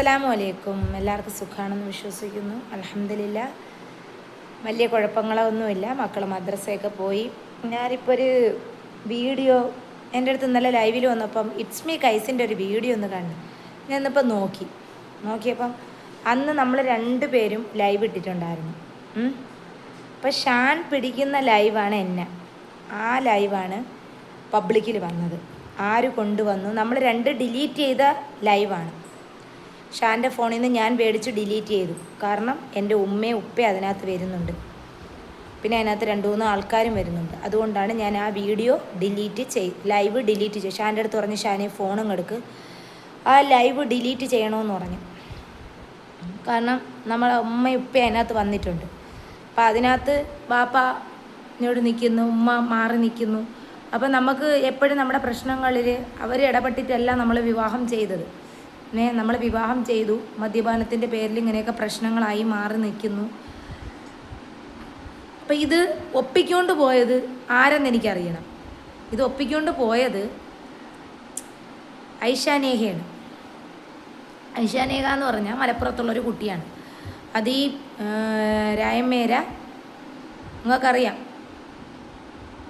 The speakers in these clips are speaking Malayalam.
അസ്സലാമു അലൈക്കും. എല്ലാവർക്കും സുഖമാണെന്ന് വിശ്വസിക്കുന്നു. അൽഹംദുലില്ലാ, വലിയ കുഴപ്പങ്ങളൊന്നുമില്ല. മക്കൾ മദ്രസയൊക്കെ പോയി. ഞാനിപ്പോൾ ഒരു വീഡിയോ എൻ്റെ അടുത്ത് ഇന്നലെ ലൈവിൽ വന്നപ്പം ഇറ്റ്സ് മീ കൈസിൻ്റെ ഒരു വീഡിയോ ഒന്ന് കണ്ടു. ഞാൻ ഇന്നിപ്പോൾ നോക്കിയപ്പം അന്ന് നമ്മൾ രണ്ടുപേരും ലൈവ് ഇട്ടിട്ടുണ്ടായിരുന്നു. അപ്പോൾ ഷാൻ പിടിക്കുന്ന ലൈവാണ് എന്നെ. ആ ലൈവാണ് പബ്ലിക്കിൽ വന്നത്. ആര് കൊണ്ടുവന്നു? നമ്മൾ ഡിലീറ്റ് ചെയ്ത ലൈവാണ്. ഷാൻ്റെ ഫോണിൽ നിന്ന് ഞാൻ മേടിച്ച് ഡിലീറ്റ് ചെയ്തു. കാരണം എൻ്റെ ഉമ്മയും ഉപ്പയും അതിനകത്ത് വരുന്നുണ്ട്, പിന്നെ അതിനകത്ത് 2-3 ആൾക്കാരും വരുന്നുണ്ട്. അതുകൊണ്ടാണ് ഞാൻ ആ വീഡിയോ ലൈവ് ഡിലീറ്റ് ചെയ്തു. ഷാൻ്റെ അടുത്ത് പറഞ്ഞ് ഷാനെ ഫോണും എടുക്ക്, ആ ലൈവ് ഡിലീറ്റ് ചെയ്യണമെന്ന് പറഞ്ഞു. കാരണം നമ്മളെ ഉമ്മയും ഉപ്പയും അതിനകത്ത് വന്നിട്ടുണ്ട്. അപ്പോൾ അതിനകത്ത് ബാപ്പ ഇങ്ങോട്ട് നിൽക്കുന്നു, ഉമ്മ മാറി നിൽക്കുന്നു. അപ്പം നമുക്ക് എപ്പോഴും നമ്മുടെ പ്രശ്നങ്ങളിൽ അവർ ഇടപെട്ടിട്ടല്ല നമ്മൾ വിവാഹം ചെയ്തത്. നമ്മൾ വിവാഹം ചെയ്തു, മദ്യപാനത്തിൻ്റെ പേരിൽ ഇങ്ങനെയൊക്കെ പ്രശ്നങ്ങളായി മാറി നിൽക്കുന്നു. അപ്പം ഇത് ഒപ്പിക്കൊണ്ട് പോയത് ആരെന്ന് എനിക്കറിയണം. ഇത് ഒപ്പിക്കൊണ്ട് പോയത് ഐഷാനേഹയാണ്. ഐഷാനേഹ എന്ന് പറഞ്ഞാൽ മലപ്പുറത്തുള്ളൊരു കുട്ടിയാണ്. അത് ഈ രായമേര നിങ്ങൾക്കറിയാം,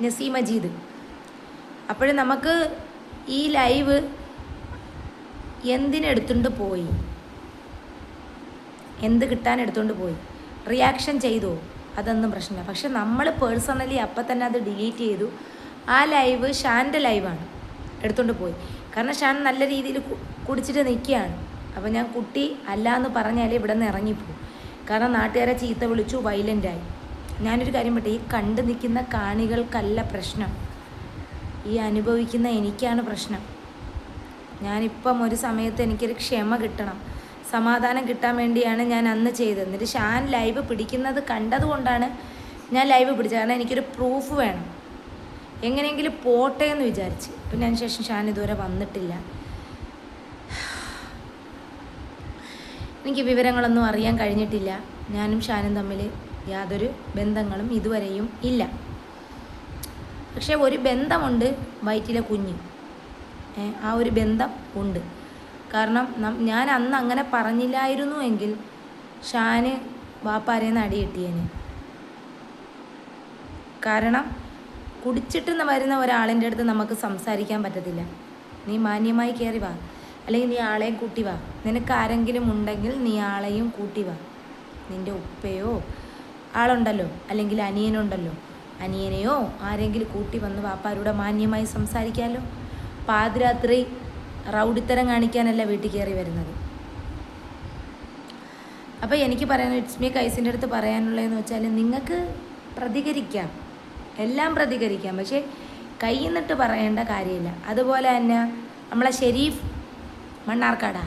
നസീം മജീദ്. അപ്പോഴും നമുക്ക് ഈ ലൈവ് എന്തിനെടുത്തുകൊണ്ട് പോയി, എന്ത് കിട്ടാൻ എടുത്തുകൊണ്ട് പോയി, റിയാക്ഷൻ ചെയ്തോ, അതൊന്നും പ്രശ്നമില്ല. പക്ഷെ നമ്മൾ പേഴ്സണലി അപ്പം തന്നെ അത് ഡിലീറ്റ് ചെയ്തു. ആ ലൈവ് ഷാൻ്റെ ലൈവാണ്, എടുത്തുകൊണ്ട് പോയി. കാരണം ഷാൻ നല്ല രീതിയിൽ കുടിച്ചിട്ട് നിൽക്കുകയാണ്. അപ്പോൾ ഞാൻ കുട്ടി അല്ല എന്ന് പറഞ്ഞാൽ ഇവിടെ നിന്ന് ഇറങ്ങിപ്പോവും. കാരണം നാട്ടുകാരെ ചീത്ത വിളിച്ചു, വയലൻ്റായി. ഞാനൊരു കാര്യം പറയട്ടെ, ഈ കണ്ടു നിൽക്കുന്ന കാണികൾക്കല്ല പ്രശ്നം, ഈ അനുഭവിക്കുന്ന എനിക്കാണ് പ്രശ്നം. ഞാനിപ്പം ഒരു സമയത്ത് എനിക്കൊരു ക്ഷമ കിട്ടണം, സമാധാനം കിട്ടാൻ വേണ്ടിയാണ് ഞാൻ അന്ന് ചെയ്തത്. എന്നിട്ട് ഷാൻ ലൈവ് പിടിക്കുന്നത് കണ്ടതുകൊണ്ടാണ് ഞാൻ ലൈവ് പിടിച്ചത്. കാരണം എനിക്കൊരു പ്രൂഫ് വേണം, എങ്ങനെയെങ്കിലും പോട്ടെ എന്ന് വിചാരിച്ച്. പിന്നെ അതിന് ശേഷം ഷാൻ ഇതുവരെ വന്നിട്ടില്ല. എനിക്ക് വിവരങ്ങളൊന്നും അറിയാൻ കഴിഞ്ഞിട്ടില്ല. ഞാനും ഷാനും തമ്മിൽ യാതൊരു ബന്ധങ്ങളും ഇതുവരെയും ഇല്ല. പക്ഷേ ഒരു ബന്ധമുണ്ട്, വയറ്റിലെ കുഞ്ഞ്. ആ ഒരു ബന്ധം ഉണ്ട്. കാരണം ഞാൻ അന്ന് അങ്ങനെ പറഞ്ഞില്ലായിരുന്നു എങ്കിൽ ഷാന് വാപ്പാരേന്ന് അടി കിട്ടിയേനെ. കാരണം കുടിച്ചിട്ട് വരുന്ന ഒരാളിൻ്റെ അടുത്ത് നമുക്ക് സംസാരിക്കാൻ പറ്റത്തില്ല. നീ മാന്യമായി കയറി വാ, അല്ലെങ്കിൽ നീ ആളെയും കൂട്ടി വാ. നിനക്ക് ആരെങ്കിലും ഉണ്ടെങ്കിൽ നീ ആളെയും കൂട്ടി വാ. നിൻ്റെ ഉപ്പയോ ആളുണ്ടല്ലോ, അല്ലെങ്കിൽ അനിയനുണ്ടല്ലോ, അനിയനെയോ ആരെങ്കിലും കൂട്ടി വന്ന് വാപ്പാരുടെ മാന്യമായി സംസാരിക്കാമല്ലോ. പാതിരാത്രി റൗഡിത്തരം കാണിക്കാനല്ല വീട്ടിൽ കയറി വരുന്നത്. അപ്പോൾ എനിക്ക് പറയാനുള്ളത്, ഇറ്റ്സ് മീ കൈസിൻ്റെ അടുത്ത് പറയാനുള്ളതെന്ന് വെച്ചാൽ, നിങ്ങൾക്ക് പ്രതികരിക്കാം, എല്ലാം പ്രതികരിക്കാം, പക്ഷേ കയ്യിൽ നിന്നിട്ട് പറയേണ്ട കാര്യമില്ല. അതുപോലെ തന്നെ നമ്മളെ ഷെരീഫ് മണ്ണാർക്കാടാ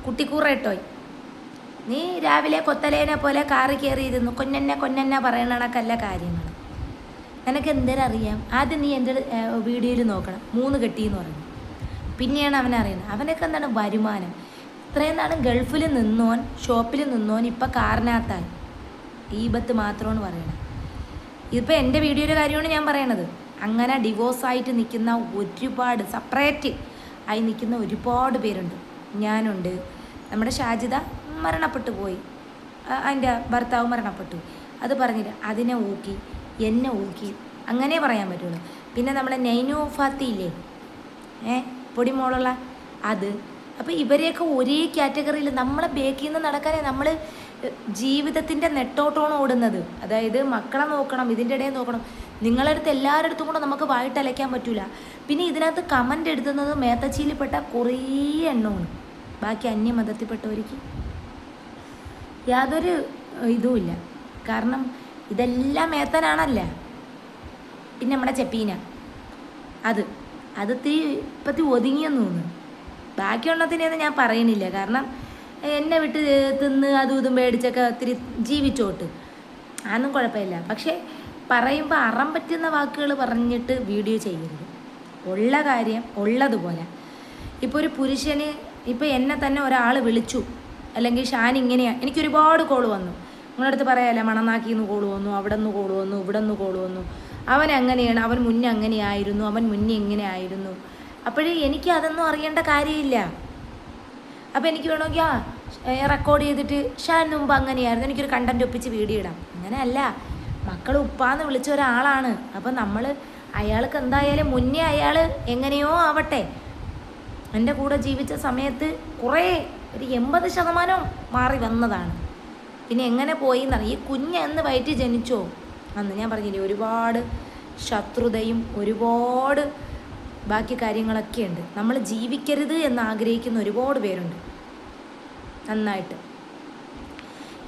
കുട്ടിക്കൂറേട്ടോയ്, നീ രാവിലെ കൊത്തലേനെ പോലെ കാറ് കയറിയിരുന്നു കൊന്നെന്നെ പറയണ കണക്കല്ല കാര്യങ്ങൾ. നിനക്ക് എന്തേരറിയാം? ആദ്യം നീ എൻ്റെ വീഡിയോയിൽ നോക്കണം. 3 കെട്ടിയെന്ന് പറഞ്ഞു, പിന്നെയാണ് അവനറിയണം. അവനൊക്കെ എന്താണ് വരുമാനം. ഇത്രയും നാളും ഗൾഫിൽ നിന്നോൻ, ഷോപ്പിൽ നിന്നോൻ, ഇപ്പം കാറിനകത്തായി. ഈബത്ത് മാത്രമാണ് പറയണത്. ഇതിപ്പോൾ എൻ്റെ വീഡിയോയുടെ കാര്യമാണ് ഞാൻ പറയണത്. അങ്ങനെ ഡിവോഴ്സായിട്ട് നിൽക്കുന്ന ഒരുപാട്, സെപ്പറേറ്റ് ആയി നിൽക്കുന്ന ഒരുപാട് പേരുണ്ട്. ഞാനുണ്ട്. നമ്മുടെ ഷാജിദ മരണപ്പെട്ടു പോയി, അതിൻ്റെ ഭർത്താവ് മരണപ്പെട്ടു. അത് പറഞ്ഞില്ല, അതിനെ ഊക്കി, എന്നെ ഊക്കി, അങ്ങനെ പറയാൻ പറ്റുള്ളൂ. പിന്നെ നമ്മളെ നൈനു ഫാത്തിയില്ലേ, പൊടിമോളുള്ള അത്. അപ്പോൾ ഇവരെയൊക്കെ ഒരേ കാറ്റഗറിയിൽ നമ്മളെ ബേക്കിൽ നിന്ന് നടക്കാനേ നമ്മൾ ജീവിതത്തിൻ്റെ നെട്ടോട്ടമാണ് ഓടുന്നത്. അതായത് മക്കളെ നോക്കണം, ഇതിൻ്റെ ഇടയിൽ നോക്കണം. നിങ്ങളുടെ അടുത്ത് എല്ലാവരുടെ അടുത്തും കൂടെ നമുക്ക് വായിട്ടലയ്ക്കാൻ പറ്റില്ല. പിന്നെ ഇതിനകത്ത് കമൻ്റ് എടുത്തുന്നത് മേത്തച്ചിയിൽപ്പെട്ട കുറേ എണ്ണമാണ്. ബാക്കി അന്യമതത്തിൽപ്പെട്ടവർക്ക് യാതൊരു ഇതുമില്ല. കാരണം ഇതെല്ലാം മേത്തനാണല്ല. പിന്നെ നമ്മുടെ ചെപ്പീന അത് ഇപ്പത്തി ഒതുങ്ങിയെന്ന് തോന്നുന്നു. ബാക്കിയുള്ളതിനെയൊന്നും ഞാൻ പറയണില്ല. കാരണം എന്നെ വിട്ട് തിന്ന് അതും ഇതും മേടിച്ചൊക്കെ ഒത്തിരി ജീവിച്ചോട്ട്, അതൊന്നും കുഴപ്പമില്ല. പക്ഷേ പറയുമ്പോൾ അറം പറ്റുന്ന വാക്കുകൾ പറഞ്ഞിട്ട് വീഡിയോ ചെയ്യരുത്. ഉള്ള കാര്യം ഉള്ളതുപോലെ. ഇപ്പോൾ ഒരു പുരുഷന്, ഇപ്പോൾ എന്നെ തന്നെ ഒരാൾ വിളിച്ചു, അല്ലെങ്കിൽ ഷാൻ ഇങ്ങനെയാണ്, എനിക്കൊരുപാട് കോൾ വന്നു. നിങ്ങളുടെ അടുത്ത് പറയാമല്ലേ, മണനാക്കിൽ നിന്ന് കോൾ വന്നു, അവിടെ നിന്ന് കോൾ വന്നു, ഇവിടെ നിന്ന് കോൾ വന്നു, അവൻ അങ്ങനെയാണ്, അവൻ മുന്നേ അങ്ങനെയായിരുന്നു, അവൻ മുന്നേ ഇങ്ങനെ ആയിരുന്നു. അപ്പോഴേ എനിക്ക് അതൊന്നും അറിയേണ്ട കാര്യമില്ല. അപ്പോൾ എനിക്ക് വേണമെങ്കിൽ റെക്കോർഡ് ചെയ്തിട്ട് ഷാൻ മുമ്പ് അങ്ങനെയായിരുന്നു, എനിക്കൊരു കണ്ടൻറ്റ് ഒപ്പിച്ച് വീഡിയോ ഇടാം. അങ്ങനെയല്ല, മക്കൾ ഉപ്പാന്ന് വിളിച്ച ഒരാളാണ്. അപ്പം നമ്മൾ അയാൾക്ക് എന്തായാലും മുന്നേ അയാൾ എങ്ങനെയോ ആവട്ടെ, എൻ്റെ കൂടെ ജീവിച്ച സമയത്ത് കുറേ ഒരു 80% മാറി വന്നതാണ്. പിന്നെ എങ്ങനെ പോയി എന്നറിയാം. ഈ കുഞ്ഞ് എന്ന് വയറ്റിൽ ജനിച്ചോ അന്ന് ഞാൻ പറഞ്ഞില്ലേ ഒരുപാട് ശത്രുതയും ഒരുപാട് ബാക്കി കാര്യങ്ങളൊക്കെ ഉണ്ട്. നമ്മൾ ജീവിക്കരുത് എന്ന് ആഗ്രഹിക്കുന്ന ഒരുപാട് പേരുണ്ട് നന്നായിട്ട്.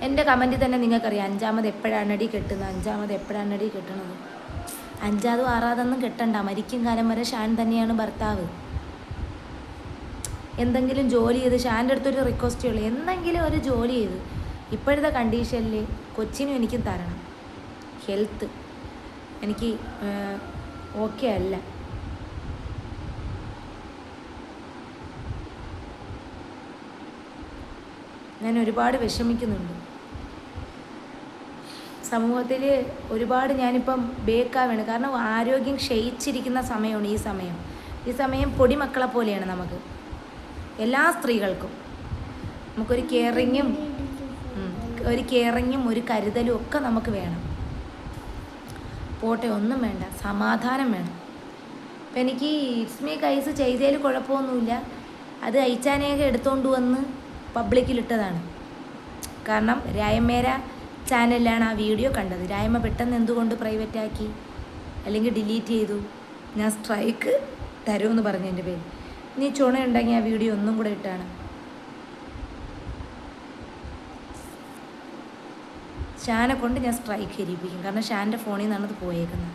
എൻ്റെ കമൻറ്റിൽ തന്നെ നിങ്ങൾക്കറിയാം 5ാമത് എപ്പോഴാണടി കെട്ടുന്നത്, 5ാമത് എപ്പോഴാണടി കെട്ടണത്. 5ാമതും 6ാമതൊന്നും കെട്ടണ്ട, മരിക്കും കാലം വരെ ഷാൻ തന്നെയാണ് ഭർത്താവ്. എന്തെങ്കിലും ജോലി ചെയ്ത്, ഷാൻ്റെ അടുത്തൊരു റിക്വസ്റ്റേ ഉള്ളൂ, എന്തെങ്കിലും ഒരു ജോലി ചെയ്ത് ഇപ്പോഴത്തെ കണ്ടീഷനിൽ കൊച്ചിനും എനിക്കും തരണം. ഹെൽത്ത് എനിക്ക് ഓക്കെ അല്ല. ഞാൻ ഒരുപാട് വിഷമിക്കുന്നുണ്ട്. സമൂഹത്തിൽ ഒരുപാട് ഞാനിപ്പം ബേക്കാവാണ്. കാരണം ആരോഗ്യം ക്ഷയിച്ചിരിക്കുന്ന സമയമാണ് ഈ സമയം. ഈ സമയം പൊടിമക്കളെ പോലെയാണ് നമുക്ക്, എല്ലാ സ്ത്രീകൾക്കും. നമുക്കൊരു കെയറിങ്ങും ഒരു കരുതലും ഒക്കെ നമുക്ക് വേണം. പോട്ടെ, ഒന്നും വേണ്ട, സമാധാനം വേണം. അപ്പം എനിക്ക് ഇസ്മി കൈസ് ചെയ്തതിൽ കുഴപ്പമൊന്നുമില്ല. അത് അയച്ചാനേക്കെ എടുത്തുകൊണ്ട് വന്ന് പബ്ലിക്കിലിട്ടതാണ്. കാരണം രായമേര ചാനലിലാണ് ആ വീഡിയോ കണ്ടത്. രായമ പെട്ടെന്ന് എന്തുകൊണ്ട് പ്രൈവറ്റാക്കി അല്ലെങ്കിൽ ഡിലീറ്റ് ചെയ്തു? ഞാൻ സ്ട്രൈക്ക് തരുമെന്ന് പറഞ്ഞു എൻ്റെ പേര്. നീ ചുണയുണ്ടെങ്കിൽ ആ വീഡിയോ ഒന്നും കൂടെ ഇട്ടാണ്. ഷാനെ കൊണ്ട് ഞാൻ സ്ട്രൈക്ക് ചെയ്യിപ്പിക്കും. കാരണം ഷാൻ്റെ ഫോണിൽ നിന്നാണ് അത് പോയേക്കുന്നത്.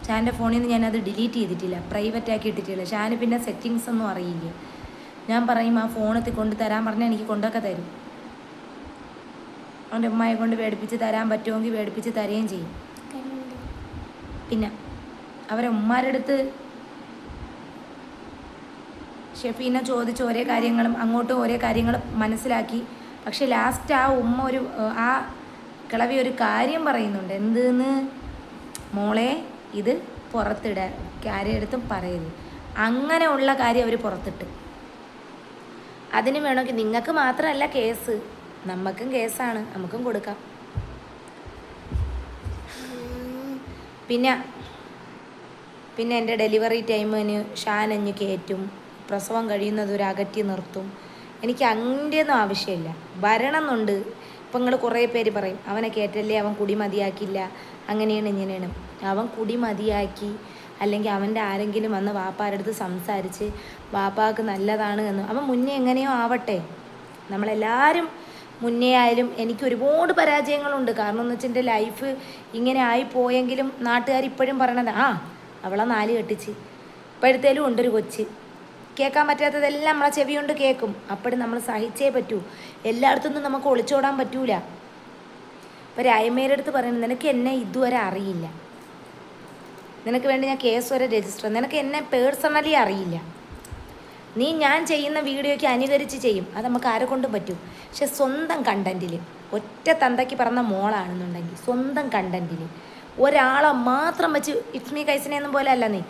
ഷാൻ്റെ ഫോണിൽ നിന്ന് ഞാനത് ഡിലീറ്റ് ചെയ്തിട്ടില്ല, പ്രൈവറ്റ് ആക്കി ഇട്ടിട്ടില്ല. ഷാന് പിന്നെ സെറ്റിങ്സ് ഒന്നും അറിയില്ല. ഞാൻ പറയും ആ ഫോണത്തിൽ കൊണ്ട് തരാൻ പറഞ്ഞാൽ എനിക്ക് കൊണ്ടൊക്കെ തരും. അവൻ്റെ ഉമ്മയെ കൊണ്ട് മേടിപ്പിച്ച് തരാൻ പറ്റുമെങ്കിൽ മേടിപ്പിച്ച് തരുകയും ചെയ്യും. പിന്നെ അവരെ ഉമ്മാരുടെ അടുത്ത് ഷെഫീനെ ചോദിച്ച് ഓരോ കാര്യങ്ങളും അങ്ങോട്ടും ഓരോ കാര്യങ്ങളും മനസ്സിലാക്കി. പക്ഷെ ലാസ്റ്റ് ആ ഉമ്മ ആ കിളവി ഒരു കാര്യം പറയുന്നുണ്ട്. എന്തെന്ന് മോളെ, ഇത് പുറത്തിടാൻ ആരെടുത്തും പറയരുത്. അങ്ങനെയുള്ള കാര്യം അവർ പുറത്തിട്ട്. അതിന് വേണമെങ്കിൽ നിങ്ങൾക്ക് മാത്രമല്ല കേസ്, നമുക്കും കേസാണ്, നമുക്കും കൊടുക്കാം. പിന്നെ എൻ്റെ ഡെലിവറി ടൈമിന് ഷാനഞ്ഞ് കയറ്റും, പ്രസവം കഴിയുന്നത് ഒരു അകറ്റി നിർത്തും. എനിക്ക് അങ്ങനെയൊന്നും ആവശ്യമില്ല. വരണം എന്നുണ്ട്. ഇപ്പം നിങ്ങൾ കുറേ പേര് പറയും അവനെ കയറ്റല്ലേ, അവൻ കുടി മതിയാക്കില്ല, അങ്ങനെയാണ് ഇങ്ങനെയാണ്. അവൻ കുടി മതിയാക്കി, അല്ലെങ്കിൽ അവൻ്റെ ആരെങ്കിലും വന്ന് വാപ്പാരുടെ അടുത്ത് സംസാരിച്ച് വാപ്പാക്ക് നല്ലതാണ് എന്ന് അവൻ മുന്നേ എങ്ങനെയോ ആവട്ടെ. നമ്മളെല്ലാവരും മുന്നേ ആയാലും എനിക്ക് ഒരുപാട് പരാജയങ്ങളുണ്ട്. കാരണം എന്ന് വെച്ചാൽ എൻ്റെ ലൈഫ് ഇങ്ങനെ ആയിപ്പോയെങ്കിലും നാട്ടുകാർ ഇപ്പോഴും പറയണത് അവളെ 4 കെട്ടിച്ച്. ഇപ്പോഴത്തേലും ഉണ്ടൊരു കൊച്ച്. കേൾക്കാൻ പറ്റാത്തതെല്ലാം നമ്മളെ ചെവി കൊണ്ട് കേൾക്കും. അപ്പോഴും നമ്മൾ സഹിച്ചേ പറ്റൂ. എല്ലായിടത്തുനിന്നും നമുക്ക് ഒളിച്ചോടാൻ പറ്റൂല. ഇപ്പോൾ രായമേരുടെ അടുത്ത് പറയുന്നത് നിനക്ക് എന്നെ ഇതുവരെ അറിയില്ല, നിനക്ക് വേണ്ടി ഞാൻ കേസ് വരെ രജിസ്റ്റർ, നിനക്ക് എന്നെ പേഴ്സണലി അറിയില്ല. നീ ഞാൻ ചെയ്യുന്ന വീഡിയോയ്ക്ക് അനുകരിച്ച് ചെയ്യും, അത് നമുക്ക് ആരെ കൊണ്ടും പറ്റും. പക്ഷെ സ്വന്തം കണ്ടൻറ്റിൽ, ഒറ്റ തന്തയ്ക്ക് പറഞ്ഞ മോളാണെന്നുണ്ടെങ്കിൽ സ്വന്തം കണ്ടൻറ്റിൽ ഒരാളെ മാത്രം വെച്ച്, ഇസ്മി കൈസിനെയൊന്നും പോലെ അല്ല, നീ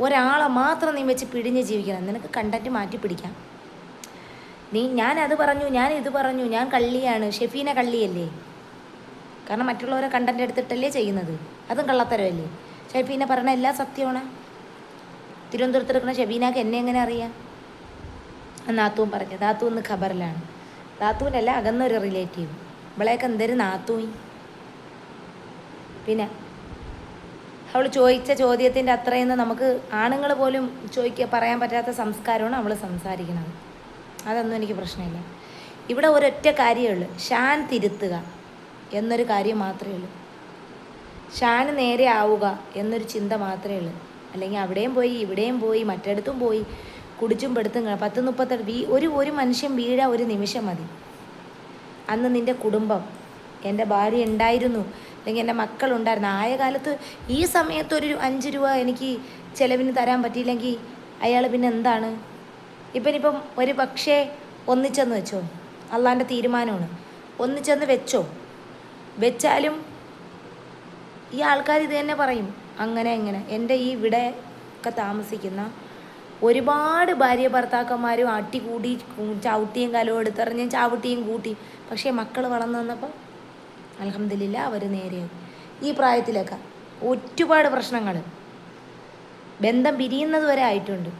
ഒരാളെ മാത്രം നീ വെച്ച് പിഴിഞ്ഞ് ജീവിക്കണം. നിനക്ക് കണ്ടൻറ്റ് മാറ്റി പിടിക്കാം. ഞാനത് പറഞ്ഞു, ഞാൻ ഇത് പറഞ്ഞു, ഞാൻ കള്ളിയാണ്. ഷെഫീന കള്ളിയല്ലേ? കാരണം മറ്റുള്ളവരെ കണ്ടൻറ്റ് എടുത്തിട്ടല്ലേ ചെയ്യുന്നത്. അതും കള്ളത്തരമല്ലേ? ഷെഫീന പറഞ്ഞ എല്ലാം സത്യമാണ്. തിരുവനന്തപുരത്ത് എടുക്കുന്ന ഷെഫീനക്ക് എന്നെ എങ്ങനെ അറിയാം? നാത്തൂൻ പറഞ്ഞു. നാത്തു എന്ന് ഖബറിലാണ്. നാത്തൂനല്ല, അകന്നൊരു റിലേറ്റീവ്. ഇവളെയൊക്കെ എന്തൊരു നാത്തൂയി. പിന്നെ അവൾ ചോദിച്ച ചോദ്യത്തിൻ്റെ അത്രയെന്ന് നമുക്ക് ആണുങ്ങൾ പോലും പറയാൻ പറ്റാത്ത സംസ്കാരമാണ് അവൾ സംസാരിക്കുന്നത്. അതൊന്നും എനിക്ക് പ്രശ്നമില്ല. ഇവിടെ ഒരൊറ്റ കാര്യമേ ഉള്ളൂ, ഷാൻ തിരുത്തുക എന്നൊരു കാര്യം മാത്രമേ ഉള്ളൂ. ഷാൻ നേരെ ആവുക എന്നൊരു ചിന്ത മാത്രമേ ഉള്ളൂ. അല്ലെങ്കിൽ അവിടെയും പോയി ഇവിടെയും പോയി മറ്റിടത്തും പോയി കുടിച്ചും പെടുത്തും 10-38 ഒരു മനുഷ്യൻ വീഴാൻ ഒരു നിമിഷം മതി. അന്ന് നിൻ്റെ കുടുംബം, എൻ്റെ ഭാര്യ ഉണ്ടായിരുന്നു, അല്ലെങ്കിൽ എൻ്റെ മക്കളുണ്ടായിരുന്നു. ആയ കാലത്ത് ഈ സമയത്ത് ഒരു 5 രൂപ എനിക്ക് ചിലവിന് തരാൻ പറ്റിയില്ലെങ്കിൽ അയാൾ പിന്നെ എന്താണ്? ഇപ്പം ഒരു പക്ഷേ ഒന്നിച്ചെന്ന് വെച്ചോ, അള്ളാൻ്റെ തീരുമാനമാണ്, ഒന്നിച്ചെന്ന് വെച്ചാലും ഈ ആൾക്കാർ ഇത് തന്നെ പറയും. അങ്ങനെ എൻ്റെ ഈ ഇവിടെ ഒക്കെ താമസിക്കുന്ന ഒരുപാട് ഭാര്യ ഭർത്താക്കന്മാരും അട്ടിക്കൂടി ചവിട്ടിയും കലവും എടുത്തെറിഞ്ഞ് ചവിട്ടിയും കൂട്ടി. പക്ഷേ മക്കൾ വളർന്നു വന്നപ്പോൾ അൽഹംദുലില്ലാ അവർ നേരെയായി. ഈ പ്രായത്തിലൊക്കെ ഒരുപാട് പ്രശ്നങ്ങൾ, ബന്ധം പിരിയുന്നത് വരെ ആയിട്ടുണ്ട്.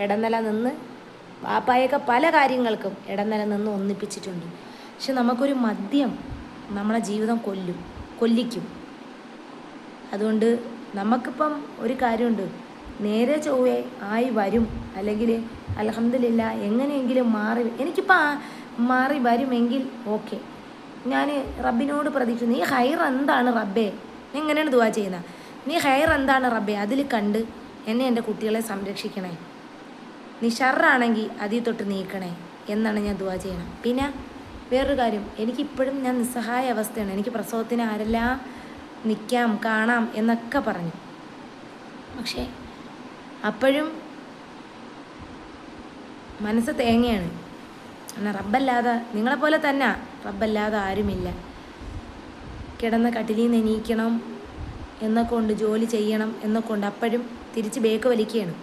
ഇടനില നിന്ന് വാപ്പായൊക്കെ പല കാര്യങ്ങൾക്കും ഇടനില നിന്ന് ഒന്നിപ്പിച്ചിട്ടുണ്ട്. പക്ഷെ നമുക്കൊരു മദ്യം നമ്മളെ ജീവിതം കൊല്ലിക്കും. അതുകൊണ്ട് നമുക്കിപ്പം ഒരു കാര്യമുണ്ട്, നേരെ ചൊവ്വേ ആയി വരും, അല്ലെങ്കിൽ അൽഹംദുലില്ലാ എങ്ങനെയെങ്കിലും മാറി, എനിക്കിപ്പോൾ മാറി വരുമെങ്കിൽ ഓക്കെ. ഞാൻ റബ്ബിനോട് പ്രതീക്ഷ, നീ ഹൈർ എന്താണ് റബ്ബേ, നീ എങ്ങനെയാണ് ദുആ ചെയ്യുന്നത്, നീ ഹൈർ എന്താണ് റബ്ബേ അതിൽ കണ്ട് എന്നെ എൻ്റെ കുട്ടികളെ സംരക്ഷിക്കണേ, നീ ഷർറാണെങ്കിൽ അതിൽ തൊട്ട് നീക്കണേ എന്നാണ് ഞാൻ ദുആ ചെയ്യണം. പിന്നെ വേറൊരു കാര്യം, എനിക്കിപ്പോഴും ഞാൻ നിസ്സഹായ അവസ്ഥയാണ്. എനിക്ക് പ്രസവത്തിന് ആരെല്ലാം നിൽക്കാം കാണാം എന്നൊക്കെ പറഞ്ഞു. പക്ഷേ അപ്പോഴും മനസ്സ് തേങ്ങയാണ്. എന്നാൽ റബ്ബല്ലാതെ, നിങ്ങളെപ്പോലെ തന്നെ റബ്ബല്ലാതെ ആരുമില്ല. കിടന്ന കട്ടിലിൽ നിന്ന് എണീക്കണം എന്നൊക്കെ ജോലി ചെയ്യണം എന്നൊക്കെ അപ്പോഴും തിരിച്ച് ബേക്ക് വലിക്കുകയാണ്.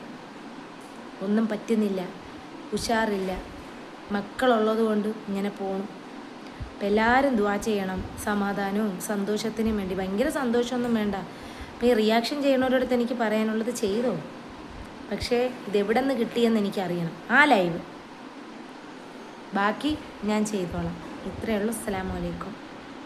ഒന്നും പറ്റുന്നില്ല, ഉഷാറില്ല. മക്കളുള്ളത് കൊണ്ട് ഇങ്ങനെ പോകണം. അപ്പം എല്ലാവരും ദുആ ചെയ്യണം, സമാധാനവും സന്തോഷത്തിനും വേണ്ടി. ഭയങ്കര സന്തോഷമൊന്നും വേണ്ട. അപ്പോൾ ഈ റിയാക്ഷൻ ചെയ്യണവരടുത്ത് എനിക്ക് പറയാനുള്ളത് ചെയ്തോ, പക്ഷേ ഇതെവിടെ നിന്ന് കിട്ടിയെന്ന് എനിക്കറിയണം. ആ ലൈവ് ബാക്കി ഞാൻ ചെയ്തോളാം. ഇത്രയേ ഉള്ളൂ. അസ്സലാമു അലൈക്കും.